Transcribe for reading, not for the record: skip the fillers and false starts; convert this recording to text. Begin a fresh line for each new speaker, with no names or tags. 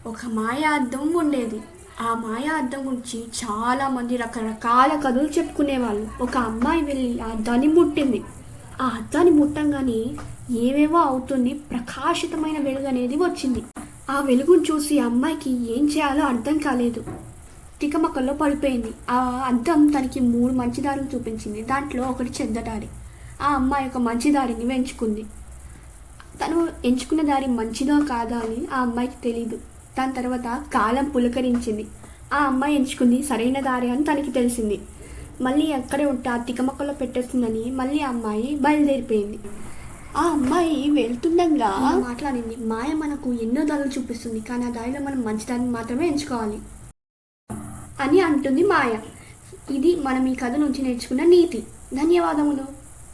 ఒక మాయా అద్దం ఉండేది. ఆ మాయా అద్దం గురించి చాలామంది రకరకాల కథలు చెప్పుకునేవాళ్ళు. ఒక అమ్మాయి వెళ్ళి ఆ అద్దాన్ని ముట్టింది. ఆ అద్దాన్ని ముట్టంగానే ఏవేవో అవుతుంది, ప్రకాశితమైన వెలుగు అనేది వచ్చింది. ఆ వెలుగును చూసి అమ్మాయికి ఏం చేయాలో అర్థం కాలేదు. తికమకల్లో పడిపోయింది. ఆ అద్దం తనకి 3 మంచి దారులు చూపించింది. దాంట్లో ఒకటి చెడ్డ దారి. ఆ అమ్మాయి ఒక మంచి దారిని ఎంచుకుంది. తను ఎంచుకున్న దారి మంచిదో కాదా అని ఆ అమ్మాయికి తెలీదు. దాని తర్వాత కాలం పులకరించింది. ఆ అమ్మాయి ఎంచుకుంది సరైన దారి అని తనకి తెలిసింది. మళ్ళీ ఎక్కడే ఉంటే ఆ తికమక్కలో పెట్టేస్తుందని మళ్ళీ ఆ అమ్మాయి బయలుదేరిపోయింది. ఆ అమ్మాయి వెళ్తుండగా మాట్లాడింది, మాయ మనకు ఎన్నో దారులు చూపిస్తుంది, కానీ ఆ దారిలో మనం మంచి దారిని మాత్రమే ఎంచుకోవాలి అని అంటుంది మాయ. ఇది మనం ఈ కథ నుంచి నేర్చుకున్న నీతి. ధన్యవాదములు.